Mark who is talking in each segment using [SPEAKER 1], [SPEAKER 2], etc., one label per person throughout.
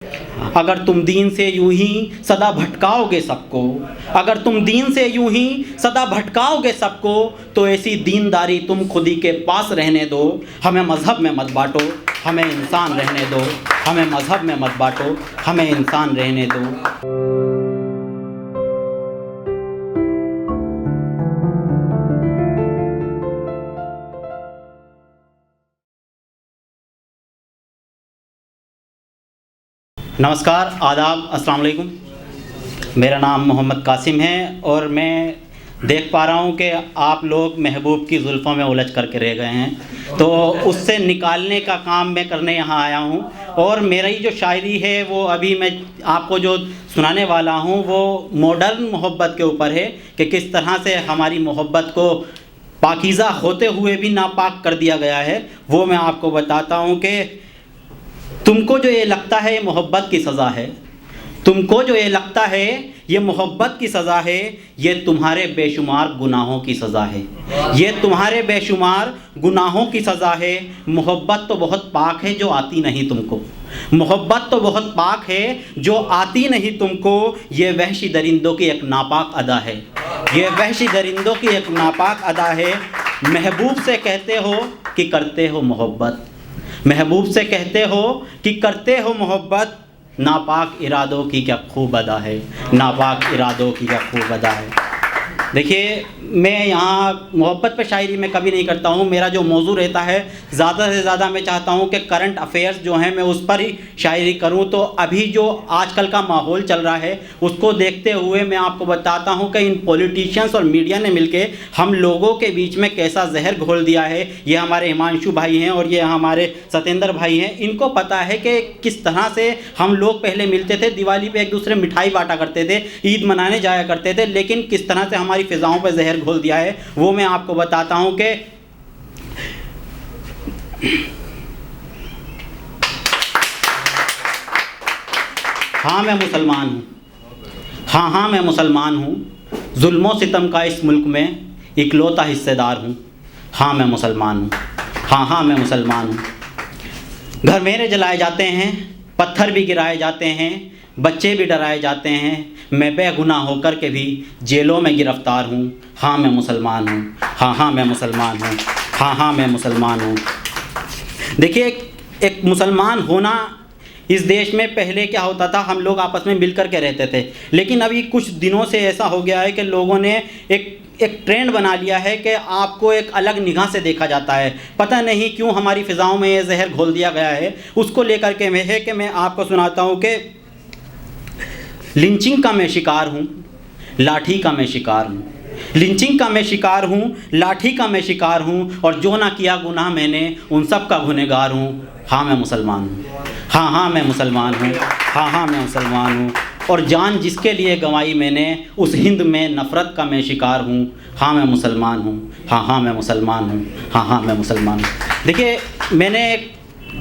[SPEAKER 1] अगर तुम दीन से यूं ही सदा भटकाओगे सबको, अगर तुम दीन से यूं ही सदा भटकाओगे सबको, तो ऐसी दीनदारी तुम खुद ही के पास रहने दो। हमें मज़हब में मत बांटो, हमें इंसान रहने दो। हमें मज़हब में मत बांटो, हमें इंसान रहने दो। नमस्कार, आदाब, अस्सलाम वालेकुम। मेरा नाम मोहम्मद कासिम है और मैं देख पा रहा हूँ कि आप लोग महबूब की जुल्फ़ों में उलझ करके रह गए हैं, तो उससे निकालने का काम मैं करने यहाँ आया हूँ। और मेरी जो शायरी है वो अभी मैं आपको जो सुनाने वाला हूँ वो मॉडर्न मोहब्बत के ऊपर है कि किस तरह से हमारी मोहब्बत को पाकीज़ा होते हुए भी नापाक कर दिया गया है। वो मैं आपको बताता हूँ कि तुमको जो ये लगता है ये मोहब्बत की सज़ा है, तुमको जो ये लगता है ये मोहब्बत की सज़ा है, ये तुम्हारे बेशुमार गुनाहों की सज़ा है, ये तुम्हारे बेशुमार गुनाहों की सज़ा है। मोहब्बत तो बहुत पाक है जो आती नहीं तुमको, मोहब्बत तो बहुत पाक है जो आती नहीं तुमको। ये वहशी दरिंदों की एक नापाक अदा है, ये वहशी दरिंदों की एक नापाक अदा है। महबूब से कहते हो कि करते हो मोहब्बत, महबूब से कहते हो कि करते हो मोहब्बत, नापाक इरादों की क्या खूब अदा है, नापाक इरादों की क्या खूब अदा है। देखिए, मैं यहाँ मोहब्बत पे शायरी में कभी नहीं करता हूँ। मेरा जो मौजू रहता है ज़्यादा से ज़्यादा मैं चाहता हूँ कि करंट अफेयर्स जो हैं मैं उस पर ही शायरी करूँ। तो अभी जो आजकल का माहौल चल रहा है उसको देखते हुए मैं आपको बताता हूँ कि इन पॉलिटिशियंस और मीडिया ने मिलके हम लोगों के बीच में कैसा जहर घोल दिया है। ये हमारे हिमांशु भाई हैं और ये हमारे सत्येंद्र भाई हैं। इनको पता है कि किस तरह से हम लोग पहले मिलते थे, दिवाली पे एक दूसरे मिठाई बांटा करते थे, ईद मनाने जाया करते थे, लेकिन किस तरह से हमारी फिजाओं पर जहर घोल दिया है वो मैं आपको बताता हूं कि हाँ मैं मुसलमान हूं, हाँ मैं मुसलमान हूं, जुल्मों सितम का इस मुल्क में इकलौता हिस्सेदार हूं। हाँ मैं मुसलमान हूं, हाँ मैं मुसलमान हूं। घर मेरे जलाए जाते हैं, पत्थर भी गिराए जाते हैं, बच्चे भी डराए जाते हैं, मैं बेगुनाह होकर के भी जेलों में गिरफ़्तार हूँ। हाँ मैं मुसलमान हूँ, हाँ मैं मुसलमान हूँ, हाँ मैं मुसलमान हूँ। देखिए, एक मुसलमान होना इस देश में पहले क्या होता था, हम लोग आपस में मिल कर के रहते थे, लेकिन अभी कुछ दिनों से ऐसा हो गया है कि लोगों ने एक ट्रेंड बना लिया है कि आपको एक अलग निगाह से देखा जाता है। पता नहीं क्यों हमारी फ़िज़ाओं में ये जहर घोल दिया गया है। उसको लेकर के मैं आपको सुनाता हूँ कि लिंचिंग का मैं शिकार हूँ, लाठी का मैं शिकार हूँ, लिंचिंग का मैं शिकार हूँ, लाठी का मैं शिकार हूँ, और जो ना किया गुनाह मैंने उन सब का गुनहगार हूँ। हाँ मैं मुसलमान हूँ, हाँ मैं मुसलमान हूँ, हाँ मैं मुसलमान हूँ। और जान जिसके लिए गंवाई मैंने उस हिंद में नफ़रत का मैं शिकार हूँ। हाँ मैं मुसलमान हूँ, हाँ मैं मुसलमान हूँ, हाँ मैं मुसलमान हूँ। देखिए, मैंने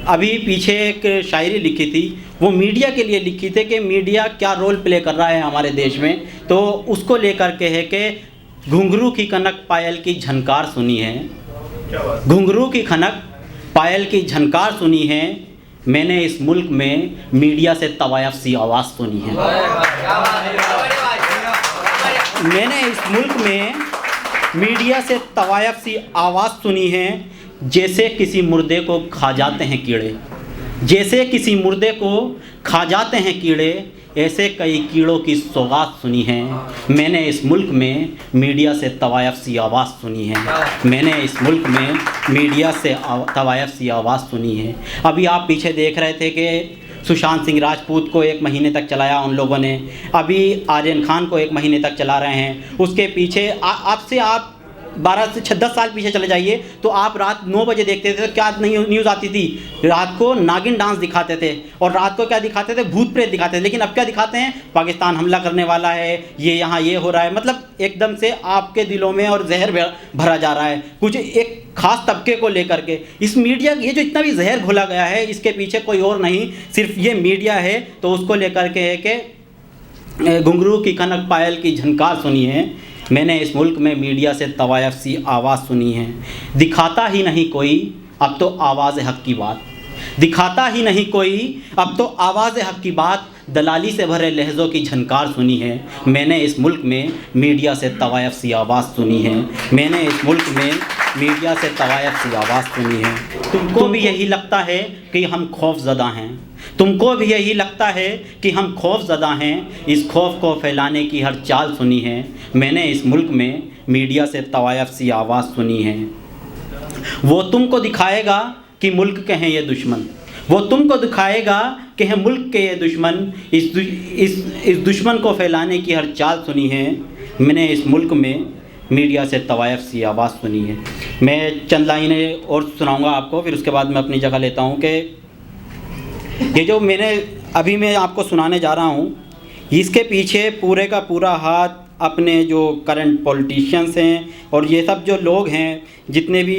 [SPEAKER 1] अभी पीछे एक शायरी लिखी थी, वो मीडिया के लिए लिखी थी कि मीडिया क्या रोल प्ले कर रहा है हमारे देश में। तो उसको लेकर के है कि घुंघरू की कनक पायल की झनकार सुनी है, घुंघरू की खनक पायल की झनकार सुनी है, मैंने इस मुल्क में मीडिया से तवायफ सी आवाज़ सुनी है। मैंने इस मुल्क में मीडिया से तवायफ सी आवाज़ सुनी है, जैसे किसी मुर्दे को खा जाते हैं कीड़े, जैसे किसी मुर्दे को खा जाते हैं कीड़े, ऐसे कई कीड़ों की सौगात सुनी है। मैंने इस मुल्क में मीडिया से तवायफ सी आवाज़ सुनी है, मैंने इस मुल्क में मीडिया से तवायफ सी आवाज़ सुनी है। अभी आप पीछे देख रहे थे कि सुशांत सिंह राजपूत को 1 महीने तक चलाया उन लोगों ने, अभी आर्यन खान को 1 महीने तक चला रहे हैं। उसके पीछे आपसे आप 12 से 10 साल पीछे चले जाइए तो आप रात 9 बजे देखते थे तो क्या न्यूज़ आती थी, रात को नागिन डांस दिखाते थे, और रात को क्या दिखाते थे, भूत प्रेत दिखाते थे। लेकिन अब क्या दिखाते हैं, पाकिस्तान हमला करने वाला है, ये यहाँ ये हो रहा है। मतलब एकदम से आपके दिलों में और जहर भरा जा रहा है कुछ एक ख़ास तबके को लेकर के। इस मीडिया, ये जो इतना भी जहर घोला गया है, इसके पीछे कोई और नहीं, सिर्फ ये मीडिया है। तो उसको लेकर के है कि घुंघरू की कनक पायल की झनकार सुनी है, मैंने इस मुल्क में मीडिया से तवायफ सी आवाज़ सुनी है। दिखाता ही नहीं कोई अब तो आवाज़ हक़ की बात, दिखाता ही नहीं कोई, अब तो आवाज़ हक़ की बात दलाली से भरे लहज़ों की झनकार सुनी है। मैंने इस मुल्क में मीडिया से तवायफ सी आवाज़ सुनी है। मैंने इस मुल्क में मीडिया से तवायफ सी आवाज़ सुनी है। तुमको भी यही लगता है कि हम खौफज़दा हैं, तुमको भी यही लगता है कि हम खौफज़दा हैं। इस खौफ को फैलाने की हर चाल सुनी है। मैंने इस मुल्क में मीडिया से तवायफ सी आवाज़ सुनी है। वो तुमको दिखाएगा कि मुल्क के हैं ये दुश्मन, वो तुमको दिखाएगा कि हैं मुल्क के ये दुश्मन। इस दुश्मन को फैलाने की हर चाल सुनी है। मैंने इस मुल्क में मीडिया से तवायफ सी आवाज़ सुनी है। मैं चंद लाइनें और सुनाऊंगा आपको, फिर उसके बाद मैं अपनी जगह लेता हूँ कि ये जो मैं आपको सुनाने जा रहा हूँ, इसके पीछे पूरे का पूरा हाथ अपने जो करंट पॉलिटिशियंस हैं और ये सब जो लोग हैं जितने भी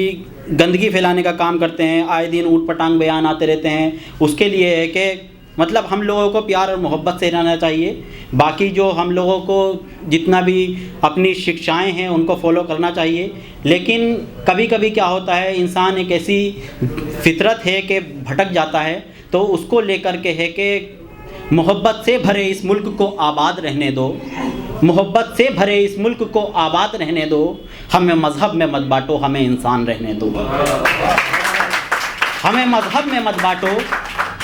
[SPEAKER 1] गंदगी फैलाने का काम करते हैं, आए दिन ऊट पटांग बयान आते रहते हैं, उसके लिए है कि मतलब हम लोगों को प्यार और मोहब्बत से रहना चाहिए। बाकी जो हम लोगों को जितना भी अपनी शिक्षाएं हैं उनको फॉलो करना चाहिए। लेकिन कभी कभी क्या होता है, इंसान एक ऐसी फितरत है कि भटक जाता है, तो उसको लेकर के है कि मोहब्बत से भरे इस मुल्क को आबाद रहने दो, मोहब्बत से भरे इस मुल्क को आबाद रहने दो। हमें मज़हब में मत बांटो, हमें इंसान रहने दो। हमें मज़हब में मत बांटो,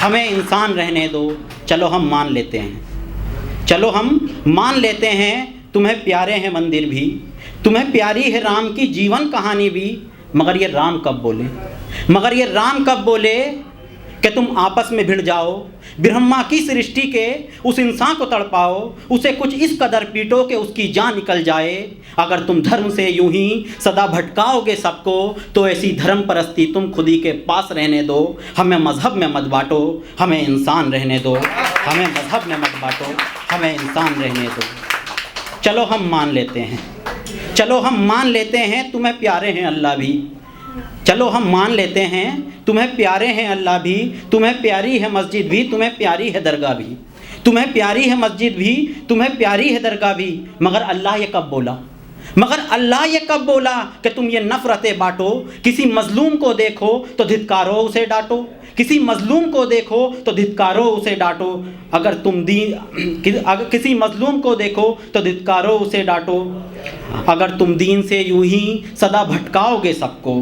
[SPEAKER 1] हमें इंसान रहने दो। चलो हम मान लेते हैं, चलो हम मान लेते हैं तुम्हें प्यारे हैं मंदिर भी, तुम्हें प्यारी है राम की जीवन कहानी भी। मगर ये राम कब बोले, मगर ये राम कब बोले कि तुम आपस में भिड़ जाओ, ब्रह्मा की सृष्टि के उस इंसान को तड़पाओ, उसे कुछ इस कदर पीटो कि उसकी जान निकल जाए। अगर तुम धर्म से यूं ही सदा भटकाओगे सबको, तो ऐसी धर्म परस्ती तुम खुदी के पास रहने दो। हमें मज़हब में मत बांटो, हमें इंसान रहने दो। हमें मज़हब में मत बांटो, हमें इंसान रहने दो। चलो हम मान लेते हैं, चलो हम मान लेते हैं तुम्हें प्यारे हैं अल्लाह भी। चलो हम मान लेते हैं तुम्हें प्यारे हैं अल्लाह भी, तुम्हें प्यारी है मस्जिद भी, तुम्हें प्यारी है दरगाह भी, तुम्हें प्यारी है मस्जिद भी, तुम्हें प्यारी है दरगाह भी। मगर अल्लाह ये कब बोला, मगर अल्लाह ये कब बोला कि तुम ये नफ़रतें बांटो। किसी मज़लूम को देखो तो धिक्कारो उसे डांटो, किसी मज़लूम को देखो तो धिक्कारो उसे डांटो। अगर किसी मज़लूम को देखो तो धिक्कारो उसे डांटो। अगर तुम दीन से यूं ही सदा भटकाओगे सबको,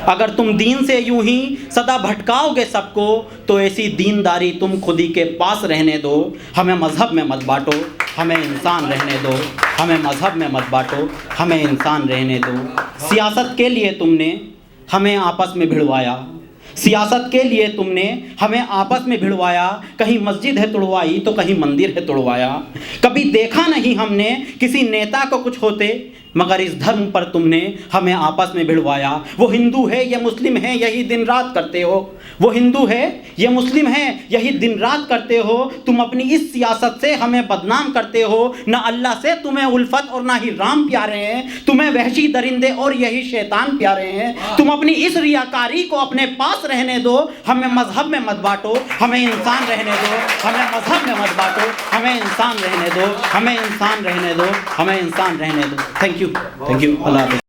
[SPEAKER 1] अगर तुम दीन से यूं ही सदा भटकाओगे सबको, तो ऐसी दीनदारी तुम खुदी के पास रहने दो। हमें मज़हब में मत बांटो, हमें इंसान रहने दो। हमें मज़हब में मत बांटो, हमें इंसान रहने दो। सियासत के लिए तुमने हमें आपस में भिड़वाया, सियासत के लिए तुमने हमें आपस में भिड़वाया। कहीं मस्जिद है तुड़वाई तो कहीं मंदिर है तुड़वाया। कभी देखा नहीं हमने किसी नेता को कुछ होते, मगर इस धर्म पर तुमने हमें आपस में भिड़वाया। वो हिंदू है या मुस्लिम है यही दिन रात करते हो, वो हिंदू है या मुस्लिम है यही दिन रात करते हो। तुम अपनी इस सियासत से हमें बदनाम करते हो। ना अल्लाह से तुम्हें उल्फत और ना ही राम प्यारे हैं, तुम्हें वहशी दरिंदे और यही शैतान प्यारे हैं। तुम अपनी इस रियाकारी को अपने पास रहने दो। हमें मज़हब में मत बांटो, हमें इंसान रहने दो। हमें मज़हब में मत बांटो, हमें इंसान रहने दो। हमें इंसान रहने दो, हमें इंसान रहने दो। थैंक यू, अल्लाह हाफ़िज़।